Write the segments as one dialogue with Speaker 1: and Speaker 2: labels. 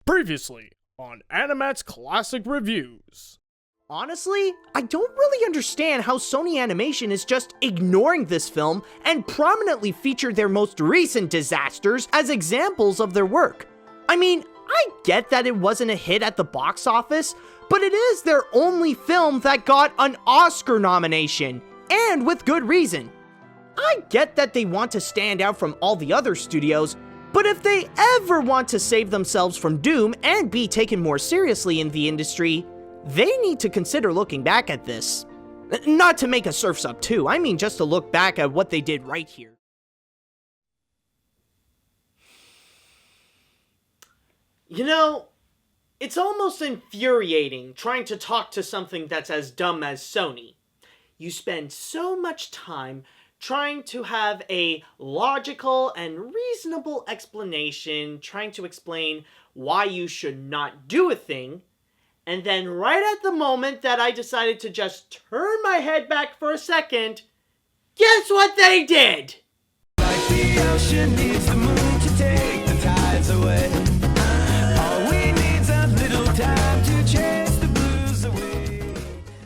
Speaker 1: Previously on AniMat's Classic Reviews.
Speaker 2: Honestly, I don't really understand how Sony Animation is just ignoring this film and prominently featured their most recent disasters as examples of their work. I mean, I get that it wasn't a hit at the box office, but it is their only film that got an Oscar nomination, and with good reason. I get that they want to stand out from all the other studios, but if they ever want to save themselves from doom and be taken more seriously in the industry, they need to consider looking back at this. Not to make a Surf's Up 2, I mean just to look back at what they did right here. You know, it's almost infuriating trying to talk to something that's as dumb as Sony. You spend so much time trying to have a logical and reasonable explanation, trying to explain why you should not do a thing, and then right at the moment that I decided to just turn my head back for a second, guess what they did?
Speaker 3: Like the ocean needs the moon to take the tides away. All we need's a little time to chase the blues away.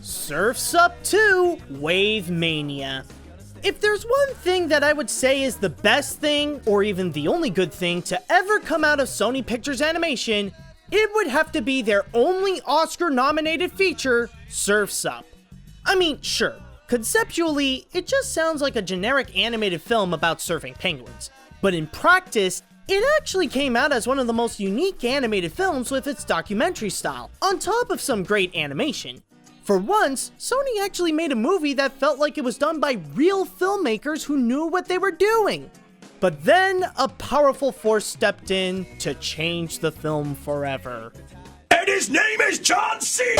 Speaker 2: Surf's Up 2, WaveMania. If there's one thing that I would say is the best thing, or even the only good thing to ever come out of Sony Pictures Animation, it would have to be their only Oscar-nominated feature, Surf's Up. I mean, sure, conceptually, it just sounds like a generic animated film about surfing penguins. But in practice, it actually came out as one of the most unique animated films with its documentary style, on top of some great animation. For once, Sony actually made a movie that felt like it was done by real filmmakers who knew what they were doing. But then, a powerful force stepped in to change the film forever.
Speaker 3: And his name is John C.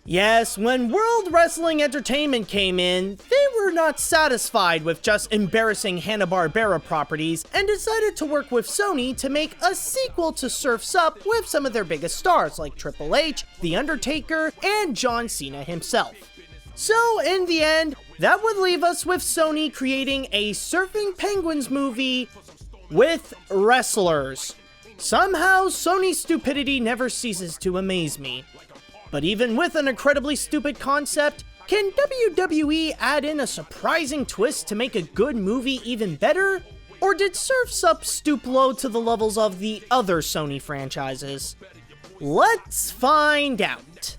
Speaker 2: Yes, when World Wrestling Entertainment came in, they were not satisfied with just embarrassing hanna-barbera properties and decided to work with Sony to make a sequel to Surf's Up with some of their biggest stars like Triple H, The Undertaker, and John Cena himself. So, in the end, that would leave us with Sony creating a surfing penguins movie with wrestlers. Somehow, Sony's stupidity never ceases to amaze me. But even with an incredibly stupid concept, can WWE add in a surprising twist to make a good movie even better? Or did Surf's Up stoop low to the levels of the other Sony franchises? Let's find out.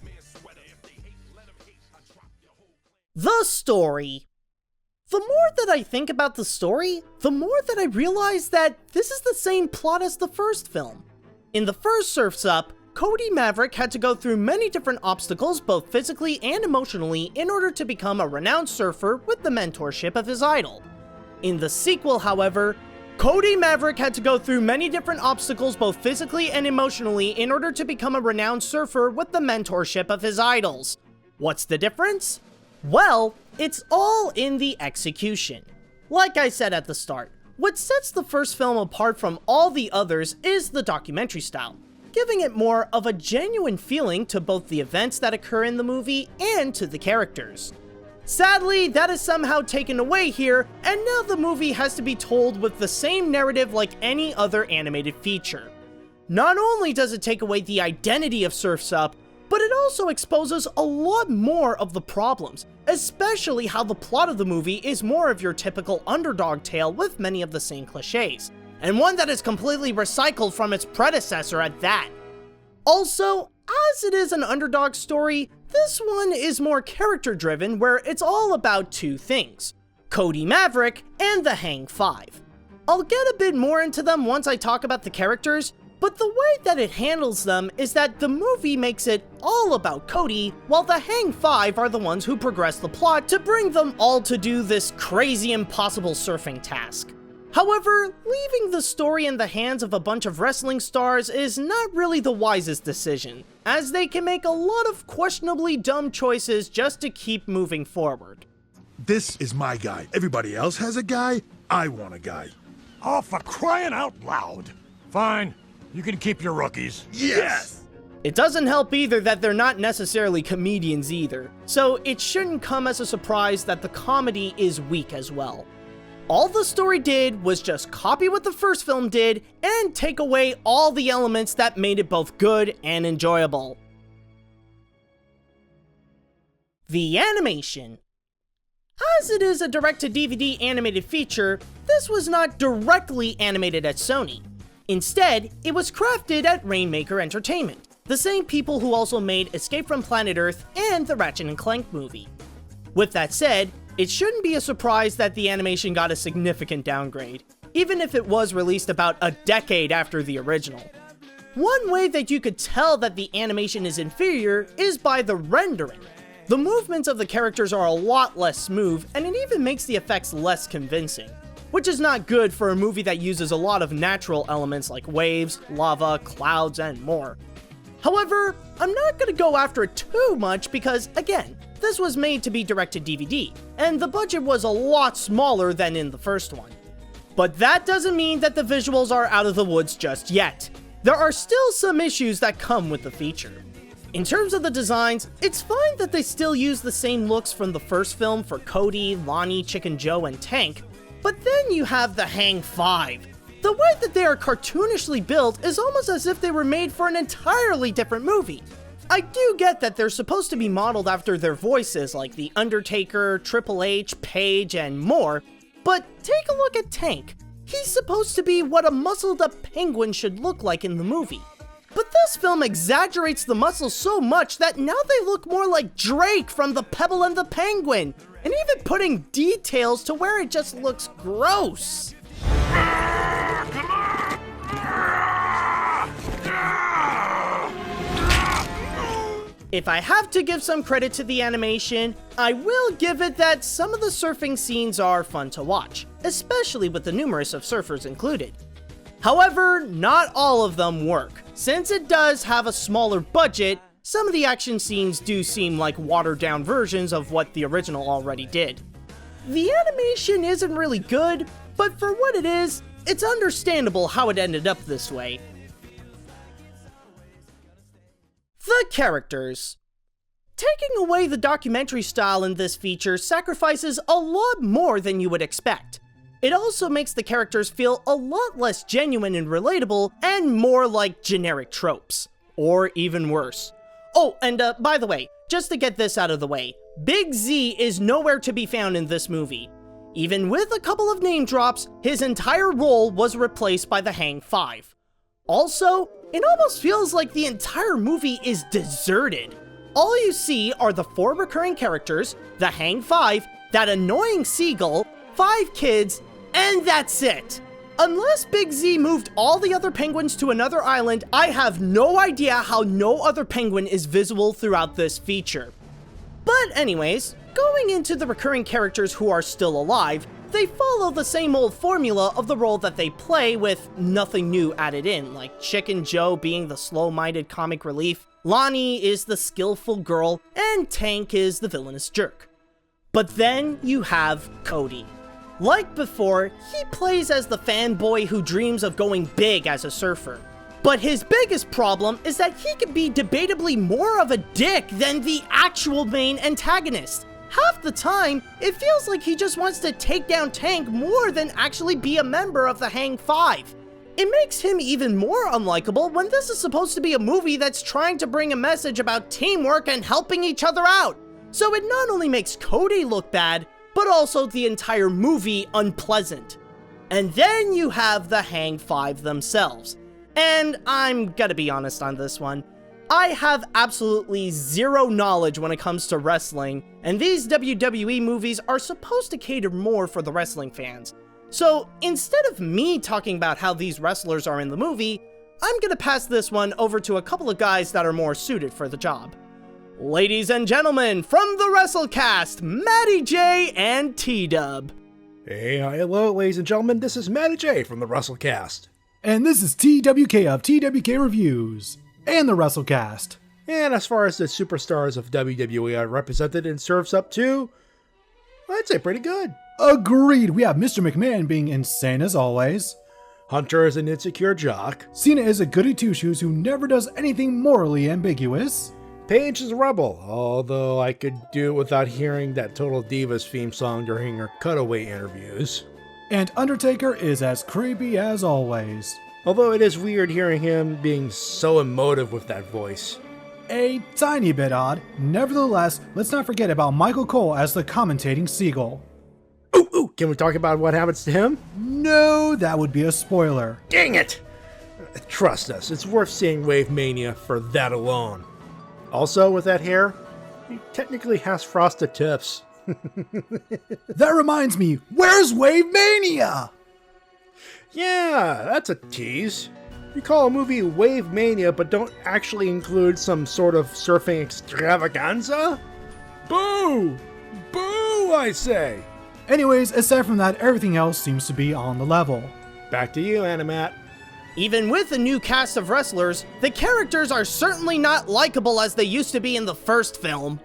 Speaker 2: The story. The more that I think about the story, the more that I realize that this is the same plot as the first film. In the first Surf's Up, Cody Maverick had to go through many different obstacles both physically and emotionally in order to become a renowned surfer with the mentorship of his idol. In the sequel, however, Cody Maverick had to go through many different obstacles both physically and emotionally in order to become a renowned surfer with the mentorship of his idols. What's the difference? Well, it's all in the execution. Like I said at the start, what sets the first film apart from all the others is the documentary style, giving it more of a genuine feeling to both the events that occur in the movie and to the characters. Sadly, that is somehow taken away here, and now the movie has to be told with the same narrative like any other animated feature. Not only does it take away the identity of Surf's Up, but it also exposes a lot more of the problems, especially how the plot of the movie is more of your typical underdog tale with many of the same cliches, and one that is completely recycled from its predecessor at that. Also, as it is an underdog story, this one is more character-driven where it's all about two things: Cody Maverick and the Hang Five. I'll get a bit more into them once I talk about the characters, but the way that it handles them is that the movie makes it all about Cody, while the Hang Five are the ones who progress the plot to bring them all to do this crazy impossible surfing task. However, leaving the story in the hands of a bunch of wrestling stars is not really the wisest decision, as they can make a lot of questionably dumb choices just to keep moving forward.
Speaker 4: This is my guy. Everybody else has a guy. I want a guy.
Speaker 5: Oh, for crying out loud. Fine. You can keep your rookies.
Speaker 4: Yes!
Speaker 2: It doesn't help either that they're not necessarily comedians either, so it shouldn't come as a surprise that the comedy is weak as well. All the story did was just copy what the first film did and take away all the elements that made it both good and enjoyable. The animation. As it is a direct-to-DVD animated feature, this was not directly animated at Sony. Instead, it was crafted at Rainmaker Entertainment, the same people who also made Escape from Planet Earth and the Ratchet & Clank movie. With that said, it shouldn't be a surprise that the animation got a significant downgrade, even if it was released about a decade after the original. One way that you could tell that the animation is inferior is by the rendering. The movements of the characters are a lot less smooth, and it even makes the effects less convincing, which is not good for a movie that uses a lot of natural elements like waves, lava, clouds, and more. However, I'm not going to go after it too much because, again, this was made to be direct-to-DVD, and the budget was a lot smaller than in the first one. But that doesn't mean that the visuals are out of the woods just yet. There are still some issues that come with the feature. In terms of the designs, it's fine that they still use the same looks from the first film for Cody, Lonnie, Chicken Joe, and Tank, but then you have the Hang 5. The way that they are cartoonishly built is almost as if they were made for an entirely different movie. I do get that they're supposed to be modeled after their voices like The Undertaker, Triple H, Paige, and more, but take a look at Tank. He's supposed to be what a muscled up penguin should look like in the movie. But this film exaggerates the muscles so much that now they look more like Drake from The Pebble and the Penguin, and even putting details to where it just looks gross. If I have to give some credit to the animation, I will give it that some of the surfing scenes are fun to watch, especially with the numerous of surfers included. However, not all of them work. Since it does have a smaller budget, some of the action scenes do seem like watered-down versions of what the original already did. The animation isn't really good, but for what it is, it's understandable how it ended up this way. The characters. Taking away the documentary style in this feature sacrifices a lot more than you would expect. It also makes the characters feel a lot less genuine and relatable, and more like generic tropes. Or even worse. Oh, and by the way, just to get this out of the way, Big Z is nowhere to be found in this movie. Even with a couple of name drops, his entire role was replaced by the Hang 5. Also, it almost feels like the entire movie is deserted. All you see are the 4 recurring characters, the Hang 5, that annoying seagull, 5 kids, and that's it. Unless Big Z moved all the other penguins to another island, I have no idea how no other penguin is visible throughout this feature. But anyways, going into the recurring characters who are still alive, they follow the same old formula of the role that they play with nothing new added in, like Chicken Joe being the slow-minded comic relief, Lonnie is the skillful girl, and Tank is the villainous jerk. But then you have Cody. Like before, he plays as the fanboy who dreams of going big as a surfer. But his biggest problem is that he can be debatably more of a dick than the actual main antagonist. Half the time, it feels like he just wants to take down Tank more than actually be a member of the Hang 5. It makes him even more unlikable when this is supposed to be a movie that's trying to bring a message about teamwork and helping each other out. So it not only makes Cody look bad, but also the entire movie unpleasant. And then you have the Hang 5 themselves. And I'm gonna be honest on this one. I have absolutely zero knowledge when it comes to wrestling, and these WWE movies are supposed to cater more for the wrestling fans. So instead of me talking about how these wrestlers are in the movie, I'm gonna pass this one over to a couple of guys that are more suited for the job. Ladies and gentlemen, from the WrestleCast, Matty J and T-Dub.
Speaker 6: Hey, hi, hello, ladies and gentlemen, this is Matty J from the WrestleCast.
Speaker 7: And this is TWK of TWK Reviews and the WrestleCast.
Speaker 6: And as far as the superstars of WWE are represented in Surf's Up 2, I'd say pretty good.
Speaker 7: Agreed. We have Mr. McMahon being insane as always.
Speaker 6: Hunter is an insecure jock.
Speaker 7: Cena is a goody two-shoes who never does anything morally ambiguous.
Speaker 6: Paige is a rebel, although I could do it without hearing that Total Divas theme song during her cutaway interviews.
Speaker 7: And Undertaker is as creepy as always.
Speaker 6: Although it is weird hearing him being so emotive with that voice.
Speaker 7: A tiny bit odd. Nevertheless, let's not forget about Michael Cole as the commentating seagull.
Speaker 6: Ooh, can we talk about what happens to him?
Speaker 7: No, that would be a spoiler.
Speaker 6: Dang it! Trust us, it's worth seeing WaveMania for that alone. Also, with that hair, he technically has frosted tips.
Speaker 7: That reminds me, where's WaveMania?
Speaker 6: Yeah, that's a tease. You call a movie WaveMania but don't actually include some sort of surfing extravaganza? Boo! Boo, I say!
Speaker 7: Anyways, aside from that, everything else seems to be on the level.
Speaker 6: Back to you, AniMat.
Speaker 2: Even with a new cast of wrestlers, the characters are certainly not likable as they used to be in the first film.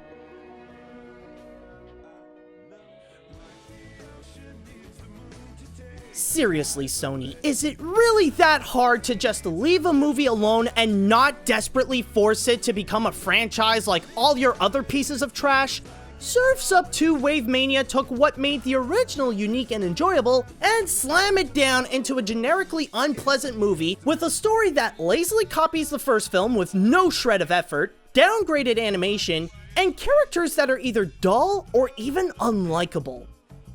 Speaker 2: Seriously, Sony, is it really that hard to just leave a movie alone and not desperately force it to become a franchise like all your other pieces of trash? Surf's Up 2 WaveMania took what made the original unique and enjoyable and slammed it down into a generically unpleasant movie with a story that lazily copies the first film with no shred of effort, downgraded animation, and characters that are either dull or even unlikable.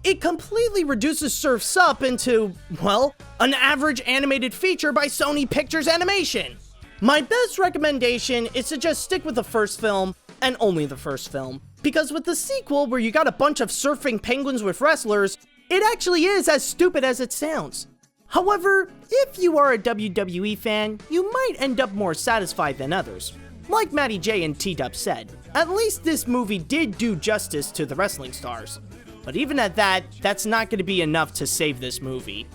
Speaker 2: It completely reduces Surf's Up into, well, an average animated feature by Sony Pictures Animation. My best recommendation is to just stick with the first film, and only the first film, because with the sequel where you got a bunch of surfing penguins with wrestlers, it actually is as stupid as it sounds. However, if you are a WWE fan, you might end up more satisfied than others. Like Matty J and T-Dub said, at least this movie did do justice to the wrestling stars. But even at that, that's not going to be enough to save this movie.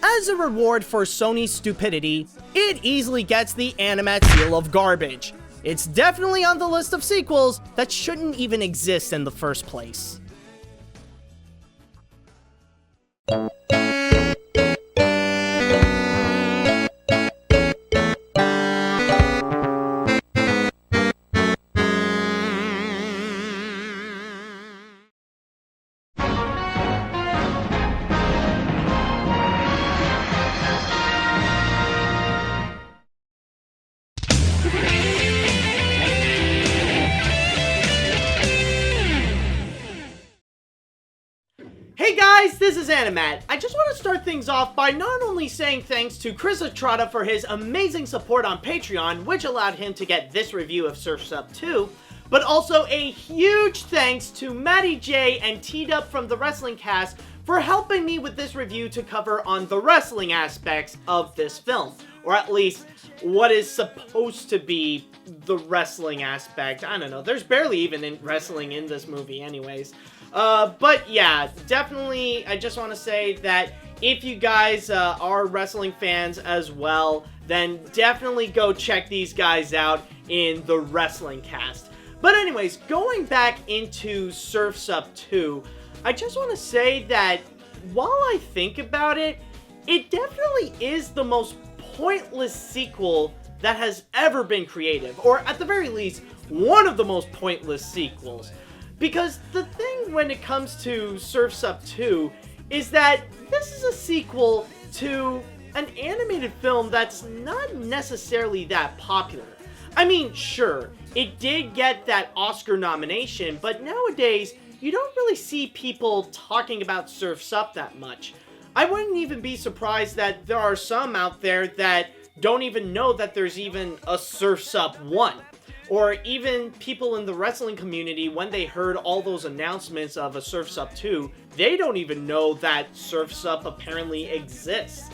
Speaker 2: As a reward for Sony's stupidity, it easily gets the AniMat's seal of garbage. It's definitely on the list of sequels that shouldn't even exist in the first place. Hey guys, this is AniMat. I just want to start things off by not only saying thanks to Chris Estrada for his amazing support on Patreon, which allowed him to get this review of Surf's Up 2, but also a huge thanks to Matty J and T-Dub from the Wrestling Cast for helping me with this review to cover on the wrestling aspects of this film, or at least what is supposed to be the wrestling aspect. I don't know, there's barely even wrestling in this movie anyways. But yeah, definitely, I just want to say that if you guys are wrestling fans as well, then definitely go check these guys out in the Wrestling Cast. But anyways, going back into Surf's Up 2, I just want to say that while I think about it, it definitely is the most pointless sequel that has ever been created, or at the very least, one of the most pointless sequels. Because the thing when it comes to Surf's Up 2 is that this is a sequel to an animated film that's not necessarily that popular. I mean, sure, it did get that Oscar nomination, but nowadays, you don't really see people talking about Surf's Up that much. I wouldn't even be surprised that there are some out there that don't even know that there's even a Surf's Up 1. Or even people in the wrestling community, when they heard all those announcements of a Surf's Up 2, they don't even know that Surf's Up apparently exists.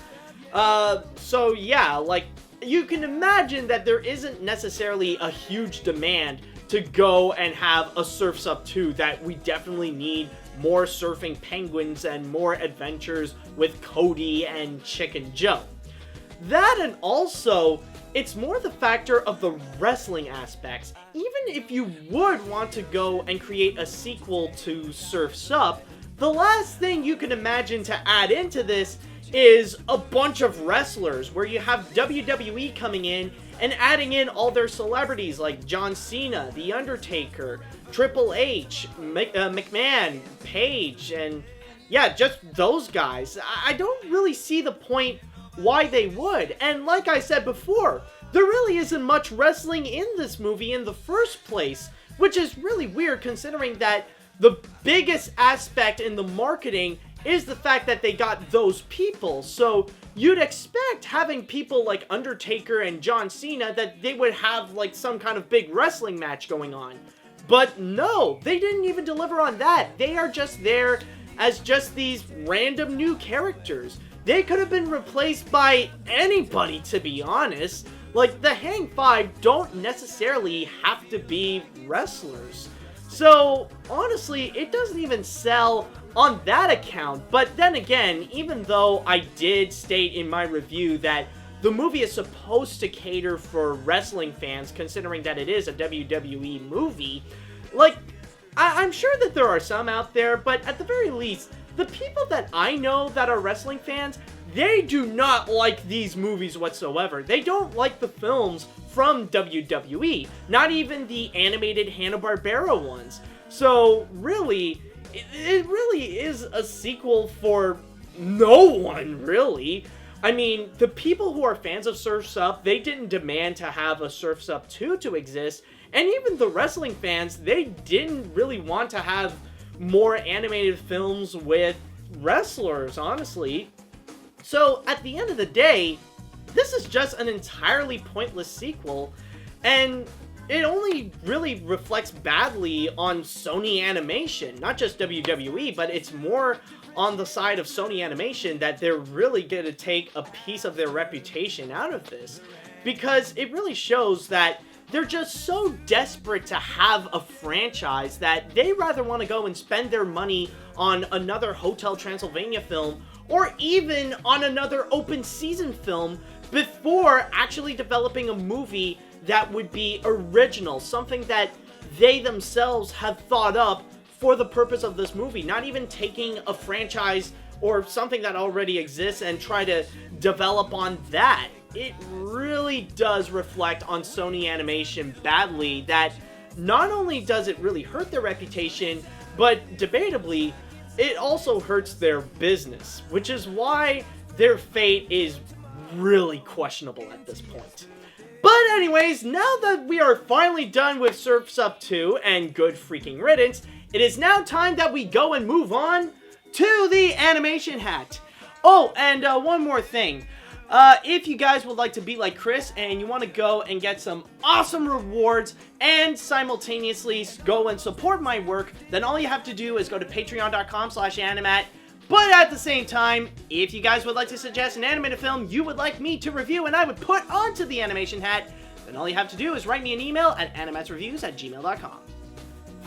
Speaker 2: So yeah, like, you can imagine that there isn't necessarily a huge demand to go and have a Surf's Up 2, that we definitely need more surfing penguins and more adventures with Cody and Chicken Joe. That, and also, it's more the factor of the wrestling aspects. Even if you would want to go and create a sequel to Surf's Up, the last thing you can imagine to add into this is a bunch of wrestlers, where you have WWE coming in and adding in all their celebrities like John Cena, The Undertaker, Triple H, McMahon, Paige, and yeah, just those guys. I don't really see the point why they would. And like I said before, there really isn't much wrestling in this movie in the first place, which is really weird considering that the biggest aspect in the marketing is the fact that they got those people. So you'd expect having people like Undertaker and John Cena that they would have like some kind of big wrestling match going on. But no, they didn't even deliver on that. They are just there as just these random new characters. They could have been replaced by anybody, to be honest. Like, the Hang Five don't necessarily have to be wrestlers. So, honestly, it doesn't even sell on that account. But then again, even though I did state in my review that the movie is supposed to cater for wrestling fans, considering that it is a WWE movie, like, I'm sure that there are some out there, but at the very least, the people that I know that are wrestling fans, they do not like these movies whatsoever. They don't like the films from WWE, not even the animated Hanna-Barbera ones. So really, it really is a sequel for no one, really. I mean, the people who are fans of Surf's Up, they didn't demand to have a Surf's Up 2 to exist, and even the wrestling fans, they didn't really want to have more animated films with wrestlers, honestly. So, at the end of the day, this is just an entirely pointless sequel, and it only really reflects badly on Sony Animation, not just WWE, but it's more on the side of Sony Animation that they're really going to take a piece of their reputation out of this, because it really shows that they're just so desperate to have a franchise that they rather want to go and spend their money on another Hotel Transylvania film or even on another open season film before actually developing a movie that would be original, something that they themselves have thought up for the purpose of this movie, not even taking a franchise or something that already exists and try to develop on that. It really does reflect on Sony Animation badly that not only does it really hurt their reputation, but debatably, it also hurts their business, which is why their fate is really questionable at this point. But anyways, now that we are finally done with Surf's Up 2 and good freaking riddance, it is now time that we go and move on to the animation hat. Oh, and one more thing. If you guys would like to be like Chris and you want to go and get some awesome rewards and simultaneously go and support my work, then all you have to do is go to patreon.com/animat. But at the same time, if you guys would like to suggest an animated film you would like me to review and I would put onto the animation hat, then all you have to do is write me an email at animatsreviews@gmail.com.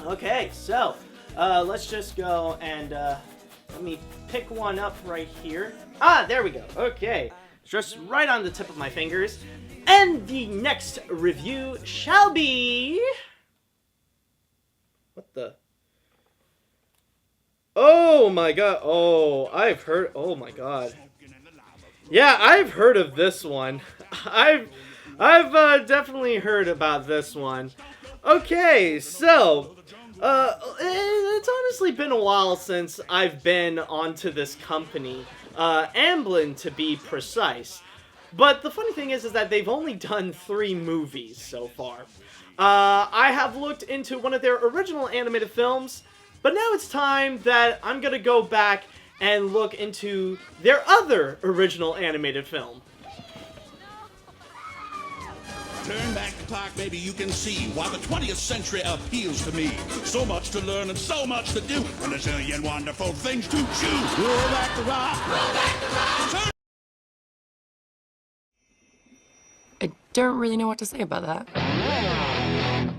Speaker 2: Okay, so let's just go and let me pick one up right here. Ah, there we go. Okay. Just right on the tip of my fingers. And the next review shall be... What the... Oh my god. Oh, I've heard... Oh my god. Yeah, I've heard of this one. I've definitely heard about this one. Okay, so... it's honestly been a while since I've been onto this company. Amblin to be precise. But the funny thing is that they've only done 3 movies so far. I have looked into one of their original animated films, but now it's time that I'm gonna go back and look into their other original animated film.
Speaker 8: Turn back the clock, baby, you can see why the 20th century appeals to me. So much to learn and so much to do, and a zillion wonderful things to choose. Roll back the rock. Roll back the rock.
Speaker 9: I don't really know what to say about that.